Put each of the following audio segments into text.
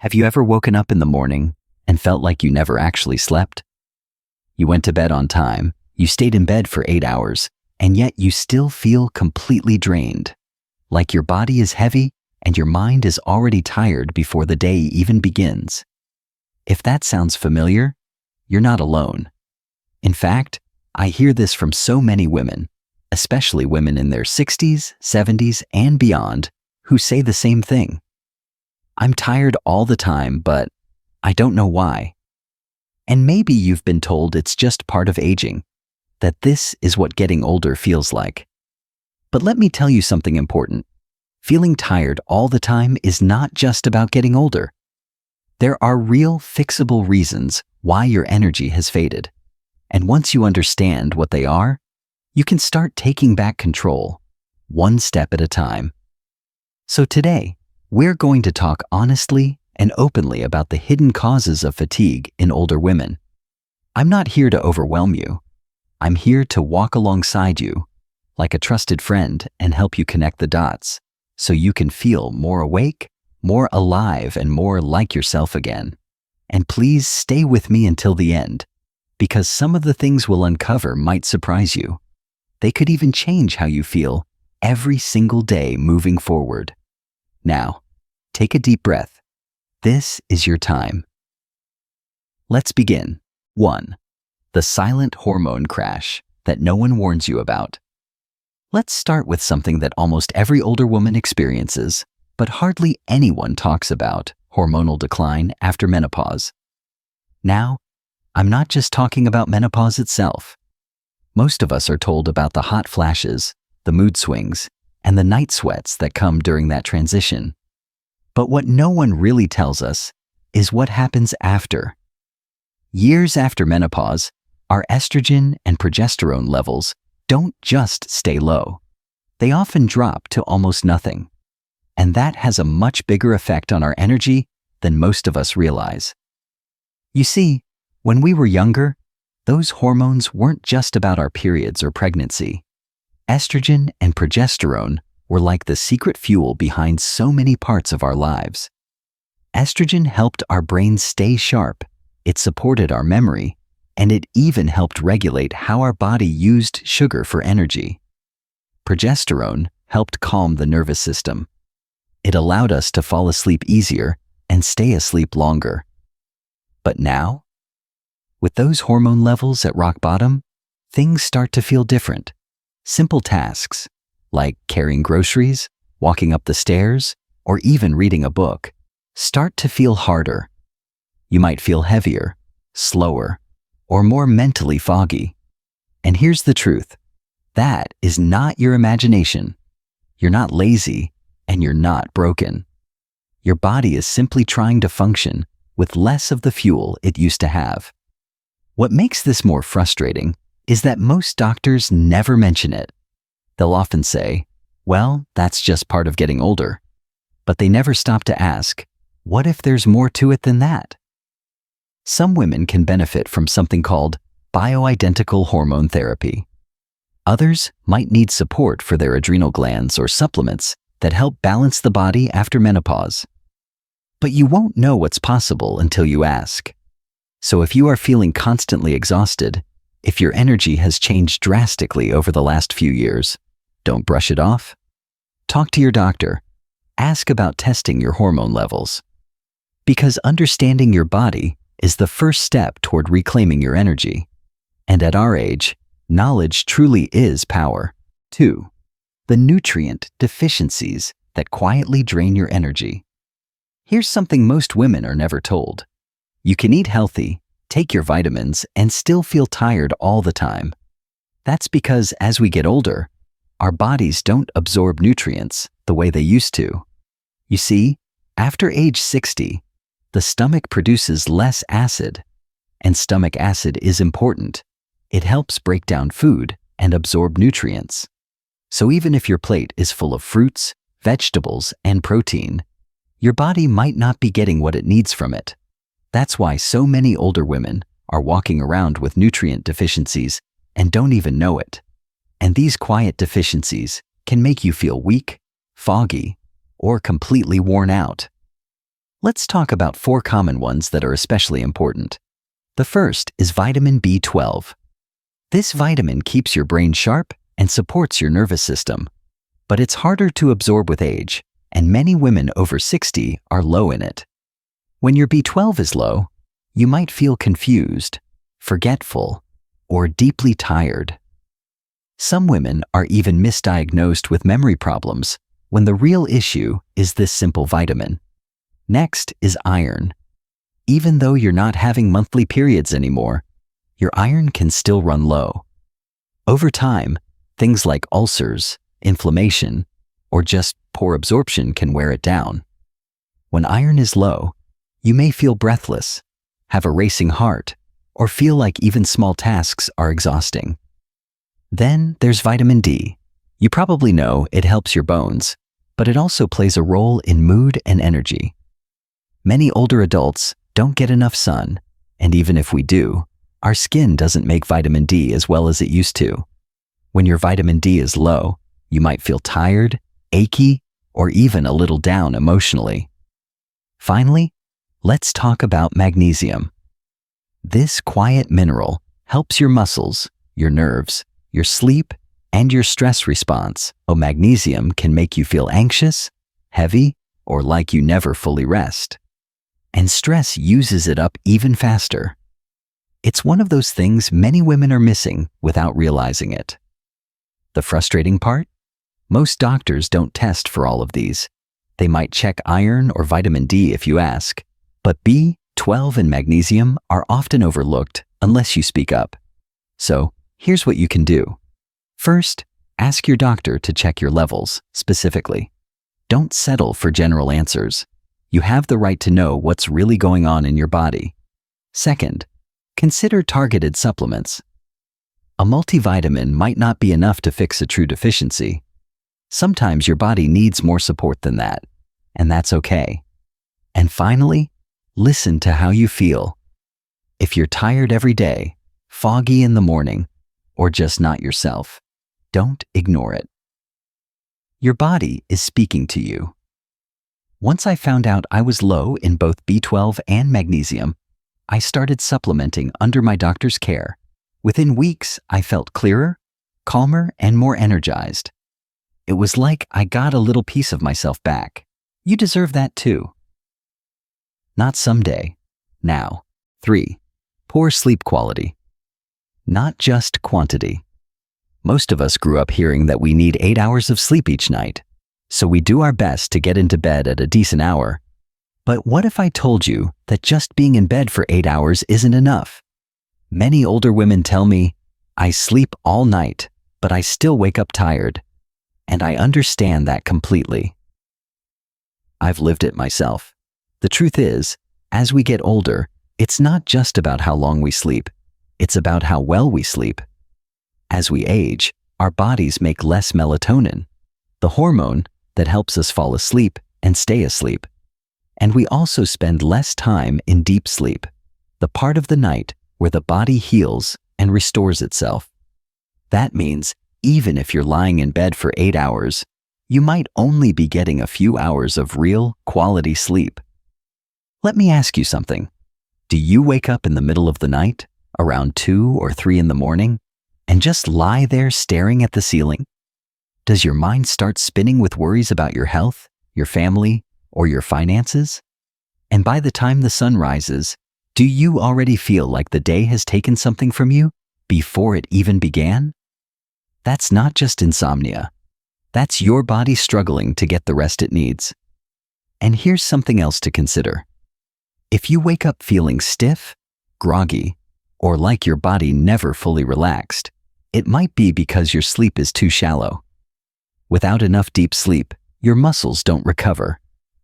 Have you ever woken up in the morning and felt like you never actually slept? You went to bed on time, you stayed in bed for 8 hours, and yet you still feel completely drained, like your body is heavy and your mind is already tired before the day even begins. If that sounds familiar, you're not alone. In fact, I hear this from so many women, especially women in their 60s, 70s, and beyond, who say the same thing. I'm tired all the time, but I don't know why. And maybe you've been told it's just part of aging, that this is what getting older feels like. But let me tell you something important. Feeling tired all the time is not just about getting older. There are real fixable reasons why your energy has faded. And once you understand what they are, you can start taking back control, one step at a time. So today, we're going to talk honestly and openly about the hidden causes of fatigue in older women. I'm not here to overwhelm you. I'm here to walk alongside you, like a trusted friend, and help you connect the dots so you can feel more awake, more alive, and more like yourself again. And please stay with me until the end, because some of the things we'll uncover might surprise you. They could even change how you feel every single day moving forward. Now, take a deep breath. This is your time. Let's begin. 1. The silent hormone crash that no one warns you about. Let's start with something that almost every older woman experiences, but hardly anyone talks about: hormonal decline after menopause. Now, I'm not just talking about menopause itself. Most of us are told about the hot flashes, the mood swings, and the night sweats that come during that transition. But what no one really tells us is what happens after. Years after menopause, our estrogen and progesterone levels don't just stay low. They often drop to almost nothing. And that has a much bigger effect on our energy than most of us realize. You see, when we were younger, those hormones weren't just about our periods or pregnancy. Estrogen and progesterone were like the secret fuel behind so many parts of our lives. Estrogen helped our brains stay sharp, it supported our memory, and it even helped regulate how our body used sugar for energy. Progesterone helped calm the nervous system. It allowed us to fall asleep easier and stay asleep longer. But now, with those hormone levels at rock bottom, things start to feel different. Simple tasks, like carrying groceries, walking up the stairs, or even reading a book, start to feel harder. You might feel heavier, slower, or more mentally foggy. And here's the truth. That is not your imagination. You're not lazy, and you're not broken. Your body is simply trying to function with less of the fuel it used to have. What makes this more frustrating is that most doctors never mention it. They'll often say, well, that's just part of getting older. But they never stop to ask, what if there's more to it than that? Some women can benefit from something called bioidentical hormone therapy. Others might need support for their adrenal glands or supplements that help balance the body after menopause. But you won't know what's possible until you ask. So if you are feeling constantly exhausted, if your energy has changed drastically over the last few years, don't brush it off. Talk to your doctor. Ask about testing your hormone levels. Because understanding your body is the first step toward reclaiming your energy. And at our age, knowledge truly is power. 2. The nutrient deficiencies that quietly drain your energy. Here's something most women are never told. You can eat healthy, take your vitamins, and still feel tired all the time. That's because as we get older, our bodies don't absorb nutrients the way they used to. You see, after age 60, the stomach produces less acid, and stomach acid is important. It helps break down food and absorb nutrients. So even if your plate is full of fruits, vegetables, and protein, your body might not be getting what it needs from it. That's why so many older women are walking around with nutrient deficiencies and don't even know it. And these quiet deficiencies can make you feel weak, foggy, or completely worn out. Let's talk about 4 common ones that are especially important. The first is vitamin B12. This vitamin keeps your brain sharp and supports your nervous system. But it's harder to absorb with age, and many women over 60 are low in it. When your B12 is low, you might feel confused, forgetful, or deeply tired. Some women are even misdiagnosed with memory problems when the real issue is this simple vitamin. Next is iron. Even though you're not having monthly periods anymore, your iron can still run low. Over time, things like ulcers, inflammation, or just poor absorption can wear it down. When iron is low, you may feel breathless, have a racing heart, or feel like even small tasks are exhausting. Then there's vitamin D. You probably know it helps your bones, but it also plays a role in mood and energy. Many older adults don't get enough sun, and even if we do, our skin doesn't make vitamin D as well as it used to. When your vitamin D is low, you might feel tired, achy, or even a little down emotionally. Finally, let's talk about magnesium. This quiet mineral helps your muscles, your nerves, your sleep, and your stress response. Magnesium can make you feel anxious, heavy, or like you never fully rest. And stress uses it up even faster. It's one of those things many women are missing without realizing it. The frustrating part? Most doctors don't test for all of these. They might check iron or vitamin D if you ask, but B12 and magnesium are often overlooked unless you speak up. So, here's what you can do. First, ask your doctor to check your levels specifically. Don't settle for general answers. You have the right to know what's really going on in your body. Second, consider targeted supplements. A multivitamin might not be enough to fix a true deficiency. Sometimes your body needs more support than that, and that's okay. And finally, listen to how you feel. If you're tired every day, foggy in the morning, or just not yourself, don't ignore it. Your body is speaking to you. Once I found out I was low in both B12 and magnesium, I started supplementing under my doctor's care. Within weeks, I felt clearer, calmer, and more energized. It was like I got a little piece of myself back. You deserve that too. Not someday, now. 3. Poor sleep quality. Not just quantity. Most of us grew up hearing that we need 8 hours of sleep each night, so we do our best to get into bed at a decent hour. But what if I told you that just being in bed for 8 hours isn't enough? Many older women tell me, I sleep all night, but I still wake up tired. And I understand that completely. I've lived it myself. The truth is, as we get older, it's not just about how long we sleep. It's about how well we sleep. As we age, our bodies make less melatonin, the hormone that helps us fall asleep and stay asleep. And we also spend less time in deep sleep, the part of the night where the body heals and restores itself. That means even if you're lying in bed for 8 hours, you might only be getting a few hours of real, quality sleep. Let me ask you something. Do you wake up in the middle of the night, around 2 or 3 in the morning, and just lie there staring at the ceiling? Does your mind start spinning with worries about your health, your family, or your finances? And by the time the sun rises, do you already feel like the day has taken something from you before it even began? That's not just insomnia. That's your body struggling to get the rest it needs. And here's something else to consider. If you wake up feeling stiff, groggy, or like your body never fully relaxed, it might be because your sleep is too shallow. Without enough deep sleep, your muscles don't recover,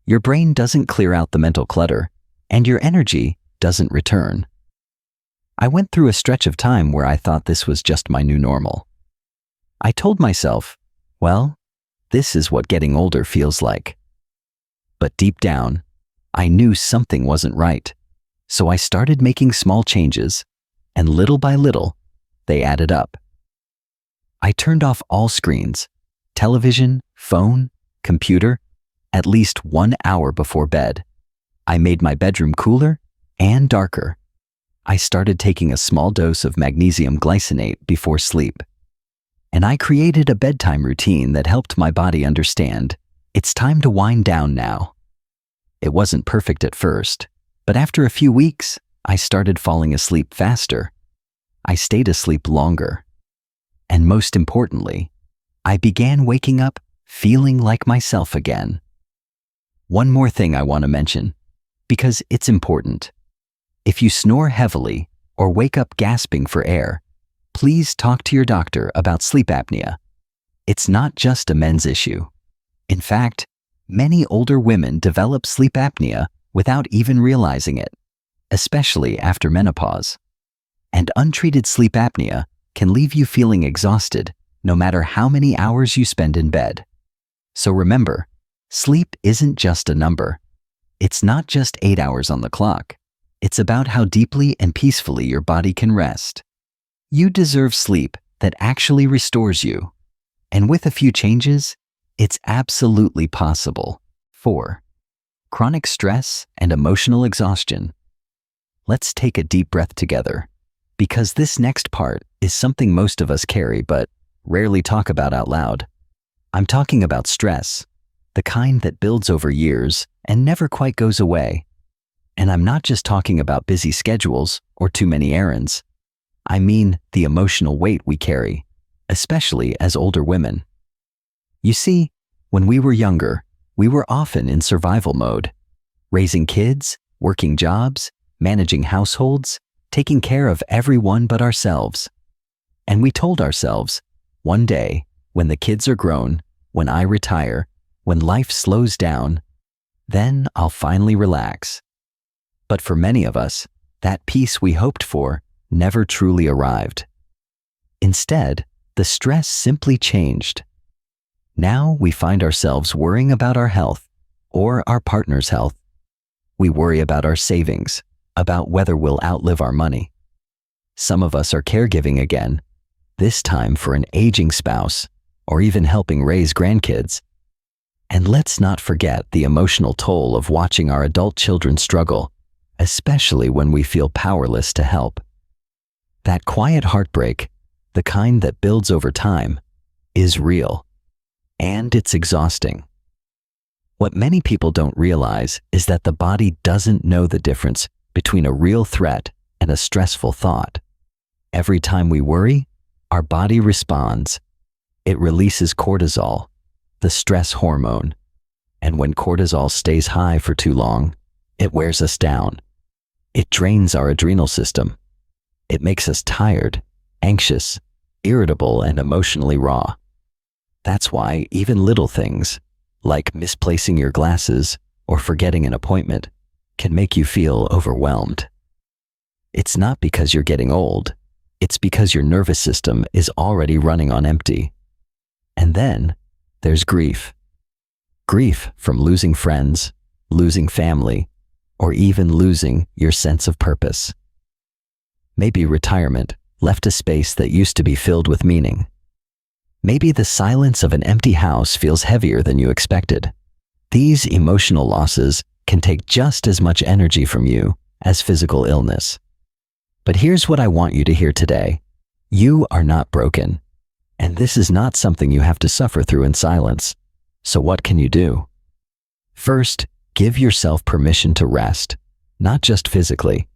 your brain doesn't clear out the mental clutter, and your energy doesn't return. I went through a stretch of time where I thought this was just my new normal. I told myself, well, this is what getting older feels like. But deep down, I knew something wasn't right, so I started making small changes, and little by little, they added up. I turned off all screens, television, phone, computer, at least 1 hour before bed. I made my bedroom cooler and darker. I started taking a small dose of magnesium glycinate before sleep. And I created a bedtime routine that helped my body understand it's time to wind down now. It wasn't perfect at first, but after a few weeks, I started falling asleep faster. I stayed asleep longer. And most importantly, I began waking up feeling like myself again. One more thing I want to mention, because it's important. If you snore heavily or wake up gasping for air, please talk to your doctor about sleep apnea. It's not just a men's issue. In fact, many older women develop sleep apnea without even realizing it, especially after menopause. And untreated sleep apnea can leave you feeling exhausted no matter how many hours you spend in bed. So remember, sleep isn't just a number. It's not just 8 hours on the clock. It's about how deeply and peacefully your body can rest. You deserve sleep that actually restores you. And with a few changes, it's absolutely possible. 4. Chronic stress and emotional exhaustion. Let's take a deep breath together, because this next part is something most of us carry but rarely talk about out loud. I'm talking about stress, the kind that builds over years and never quite goes away. And I'm not just talking about busy schedules or too many errands. I mean the emotional weight we carry, especially as older women. You see, when we were younger, we were often in survival mode, raising kids, working jobs, managing households, taking care of everyone but ourselves. And we told ourselves, one day, when the kids are grown, when I retire, when life slows down, then I'll finally relax. But for many of us, that peace we hoped for never truly arrived. Instead, the stress simply changed. Now we find ourselves worrying about our health or our partner's health. We worry about our savings, about whether we'll outlive our money. Some of us are caregiving again, this time for an aging spouse or even helping raise grandkids. And let's not forget the emotional toll of watching our adult children struggle, especially when we feel powerless to help. That quiet heartbreak, the kind that builds over time, is real. And it's exhausting. What many people don't realize is that the body doesn't know the difference between a real threat and a stressful thought. Every time we worry, our body responds. It releases cortisol, the stress hormone. And when cortisol stays high for too long, it wears us down. It drains our adrenal system. It makes us tired, anxious, irritable, and emotionally raw. That's why even little things, like misplacing your glasses or forgetting an appointment, can make you feel overwhelmed. It's not because you're getting old. It's because your nervous system is already running on empty. And then there's grief. Grief from losing friends, losing family, or even losing your sense of purpose. Maybe retirement left a space that used to be filled with meaning. Maybe the silence of an empty house feels heavier than you expected. These emotional losses can take just as much energy from you as physical illness. But here's what I want you to hear today. You are not broken, and this is not something you have to suffer through in silence. So what can you do? First, give yourself permission to rest, not just physically,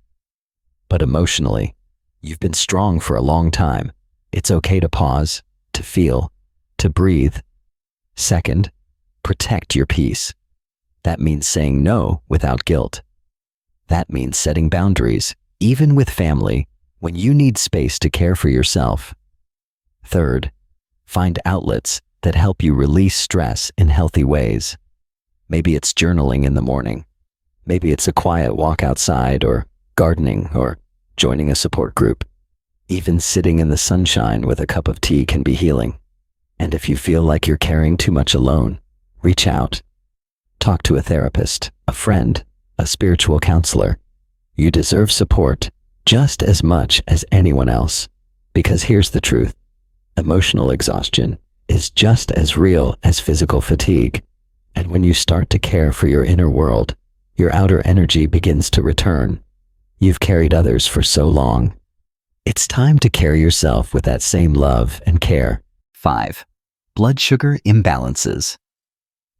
but emotionally. You've been strong for a long time. It's okay to pause, to feel, to breathe. Second, protect your peace. That means saying no without guilt. That means setting boundaries, even with family, when you need space to care for yourself. Third, find outlets that help you release stress in healthy ways. Maybe it's journaling in the morning. Maybe it's a quiet walk outside, or gardening, or joining a support group. Even sitting in the sunshine with a cup of tea can be healing. And if you feel like you're carrying too much alone, reach out. Talk to a therapist, a friend, a spiritual counselor. You deserve support just as much as anyone else. Because here's the truth. Emotional exhaustion is just as real as physical fatigue. And when you start to care for your inner world, Your outer energy begins to return. You've carried others for so long. It's time to carry yourself with that same love and care. 5. Blood sugar imbalances.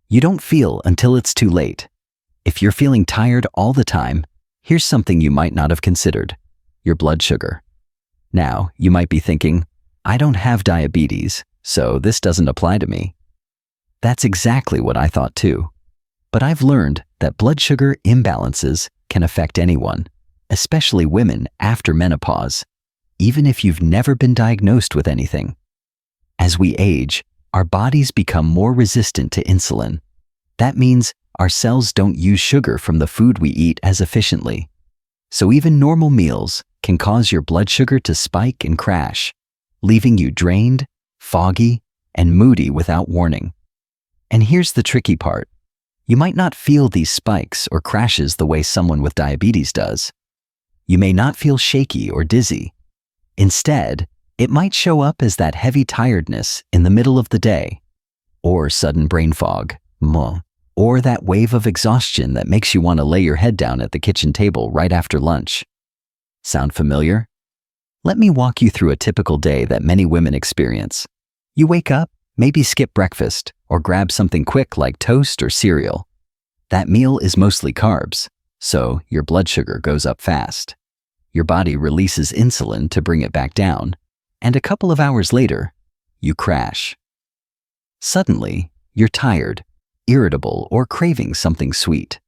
You don't feel until it's too late. If you're feeling tired all the time, here's something you might not have considered: your blood sugar. Now, you might be thinking, I don't have diabetes, so this doesn't apply to me. That's exactly what I thought too. But I've learned that blood sugar imbalances can affect anyone, especially women after menopause, even if you've never been diagnosed with anything. As we age, our bodies become more resistant to insulin. That means our cells don't use sugar from the food we eat as efficiently. So even normal meals can cause your blood sugar to spike and crash, leaving you drained, foggy, and moody without warning. And here's the tricky part. You might not feel these spikes or crashes the way someone with diabetes does. You may not feel shaky or dizzy. Instead, it might show up as that heavy tiredness in the middle of the day, or sudden brain fog, or that wave of exhaustion that makes you want to lay your head down at the kitchen table right after lunch. Sound familiar? Let me walk you through a typical day that many women experience. You wake up, maybe skip breakfast, or grab something quick like toast or cereal. That meal is mostly carbs, so your blood sugar goes up fast. Your body releases insulin to bring it back down, and a couple of hours later, you crash. Suddenly, you're tired, irritable, or craving something sweet.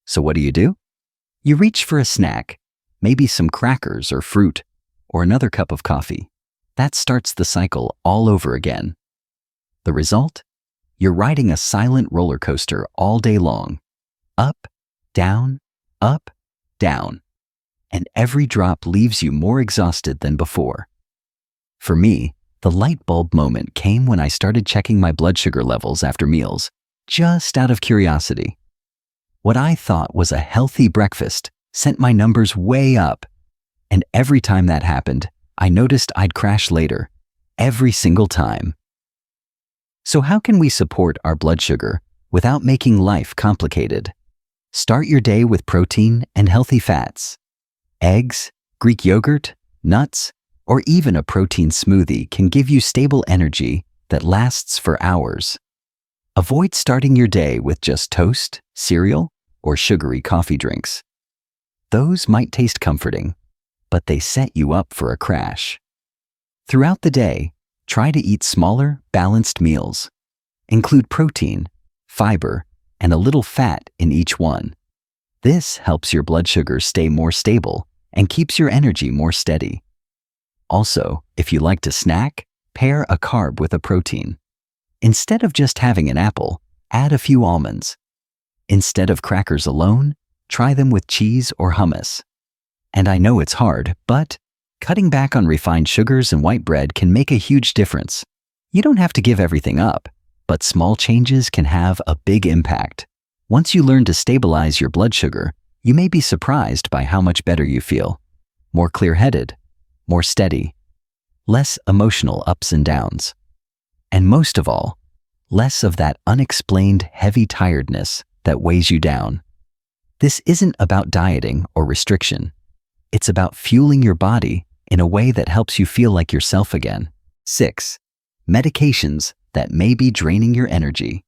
So what do? You reach for a snack, maybe some crackers or fruit, or another cup of coffee. That starts the cycle all over again. The result? You're riding a silent roller coaster all day long. Up, down, and every drop leaves you more exhausted than before. For me, the light bulb moment came when I started checking my blood sugar levels after meals, just out of curiosity. What I thought was a healthy breakfast sent my numbers way up, and every time that happened, I noticed I'd crash later, every single time. So how can we support our blood sugar without making life complicated? Start your day with protein and healthy fats. Eggs, Greek yogurt, nuts, or even a protein smoothie can give you stable energy that lasts for hours. Avoid starting your day with just toast, cereal, or sugary coffee drinks. Those might taste comforting, but they set you up for a crash. Throughout the day, try to eat smaller, balanced meals. Include protein, fiber, and a little fat in each one. This helps your blood sugar stay more stable and keeps your energy more steady. Also, if you like to snack, pair a carb with a protein. Instead of just having an apple, add a few almonds. Instead of crackers alone, try them with cheese or hummus. And I know it's hard, but cutting back on refined sugars and white bread can make a huge difference. You don't have to give everything up, but small changes can have a big impact. Once you learn to stabilize your blood sugar, you may be surprised by how much better you feel. More clear-headed, more steady, less emotional ups and downs. And most of all, less of that unexplained heavy tiredness that weighs you down. This isn't about dieting or restriction. It's about fueling your body in a way that helps you feel like yourself again. 6. Medications that may be draining your energy.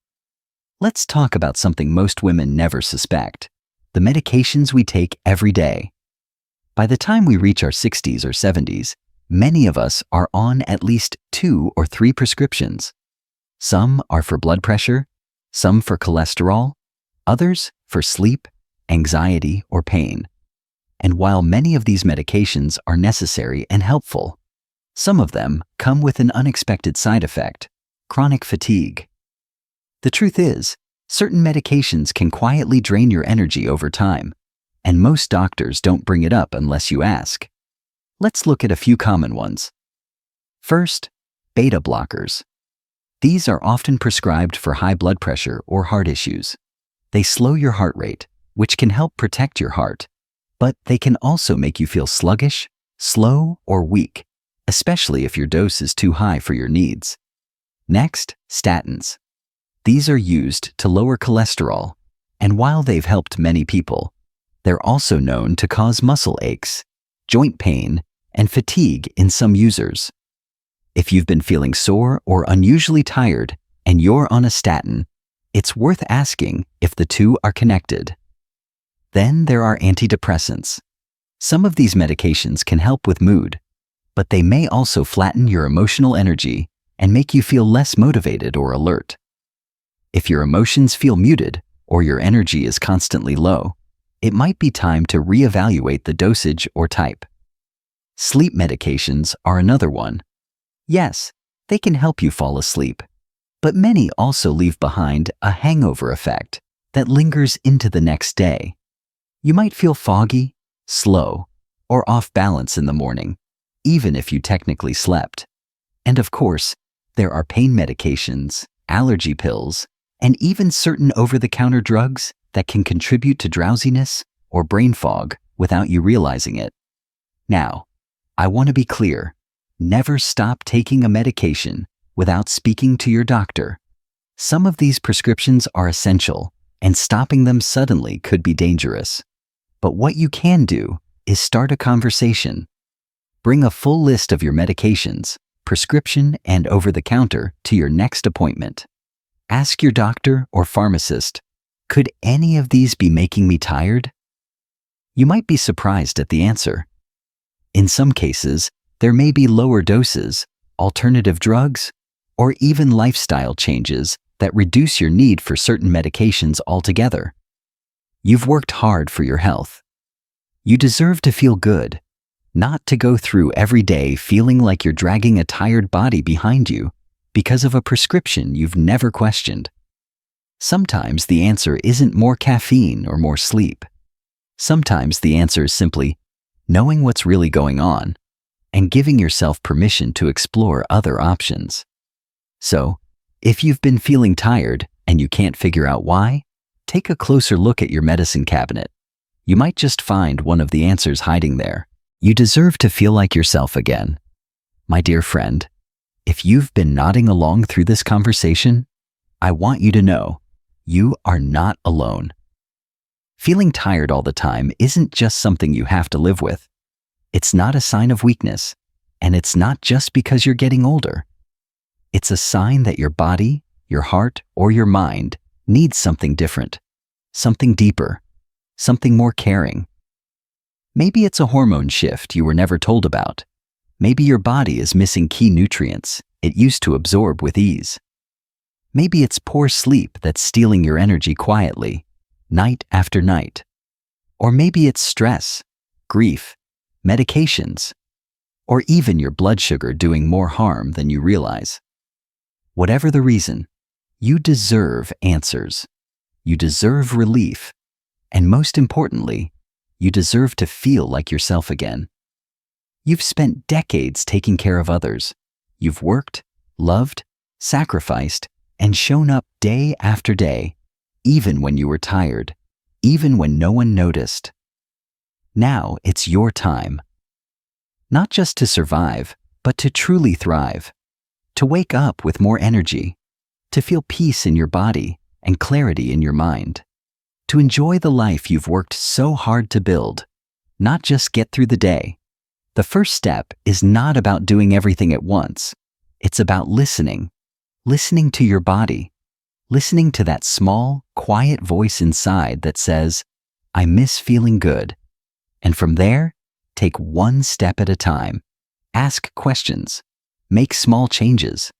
Let's talk about something most women never suspect: the medications we take every day. By the time we reach our 60s or 70s, many of us are on at least 2 or 3 prescriptions. Some are for blood pressure, some for cholesterol, others for sleep, anxiety, or pain. And while many of these medications are necessary and helpful, some of them come with an unexpected side effect: chronic fatigue. The truth is, certain medications can quietly drain your energy over time, and most doctors don't bring it up unless you ask. Let's look at a few common ones. First, beta blockers. These are often prescribed for high blood pressure or heart issues. They slow your heart rate, which can help protect your heart, but they can also make you feel sluggish, slow, or weak, especially if your dose is too high for your needs. Next, statins. These are used to lower cholesterol, And while they've helped many people, they're also known to cause muscle aches, joint pain, and fatigue in some users. If you've been feeling sore or unusually tired and you're on a statin, it's worth asking if the two are connected. Then there are antidepressants. Some of these medications can help with mood, but they may also flatten your emotional energy and make you feel less motivated or alert. If your emotions feel muted or your energy is constantly low, it might be time to reevaluate the dosage or type. Sleep medications are another one. Yes, they can help you fall asleep, but many also leave behind a hangover effect that lingers into the next day. You might feel foggy, slow, or off balance in the morning, even if you technically slept. And of course, there are pain medications, allergy pills, and even certain over-the-counter drugs that can contribute to drowsiness or brain fog without you realizing it. Now, I want to be clear. Never stop taking a medication without speaking to your doctor. Some of these prescriptions are essential, and stopping them suddenly could be dangerous. But what you can do is start a conversation. Bring a full list of your medications, prescription and over-the-counter, to your next appointment. Ask your doctor or pharmacist, could any of these be making me tired? You might be surprised at the answer. In some cases, there may be lower doses, alternative drugs, or even lifestyle changes that reduce your need for certain medications altogether. You've worked hard for your health. You deserve to feel good, not to go through every day feeling like you're dragging a tired body behind you because of a prescription you've never questioned. Sometimes the answer isn't more caffeine or more sleep. Sometimes the answer is simply knowing what's really going on and giving yourself permission to explore other options. So, if you've been feeling tired and you can't figure out why, take a closer look at your medicine cabinet. You might just find one of the answers hiding there. You deserve to feel like yourself again. My dear friend, if you've been nodding along through this conversation, I want you to know you are not alone. Feeling tired all the time isn't just something you have to live with. It's not a sign of weakness, and it's not just because you're getting older. It's a sign that your body, your heart, or your mind needs something different, something deeper, something more caring. Maybe it's a hormone shift you were never told about. Maybe your body is missing key nutrients it used to absorb with ease. Maybe it's poor sleep that's stealing your energy quietly, night after night. Or maybe it's stress, grief, medications, or even your blood sugar doing more harm than you realize. Whatever the reason, you deserve answers. You deserve relief. And most importantly, you deserve to feel like yourself again. You've spent decades taking care of others. You've worked, loved, sacrificed, and shown up day after day, even when you were tired, even when no one noticed. Now it's your time. Not just to survive, but to truly thrive. To wake up with more energy. To feel peace in your body and clarity in your mind. To enjoy the life you've worked so hard to build, not just get through the day. The first step is not about doing everything at once. It's about listening to your body, listening to that small, quiet voice inside that says, I miss feeling good. And from there, take one step at a time. Ask questions, make small changes,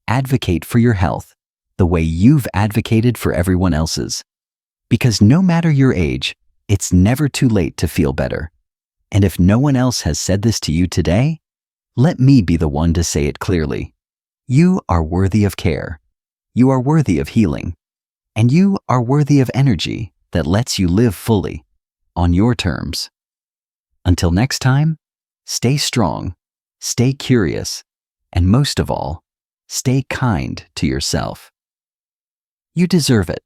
advocate for your health the way you've advocated for everyone else's. Because no matter your age, it's never too late to feel better. And if no one else has said this to you today, let me be the one to say it clearly. You are worthy of care. You are worthy of healing. And you are worthy of energy that lets you live fully, on your terms. Until next time, stay strong, stay curious, and most of all, stay kind to yourself. You deserve it.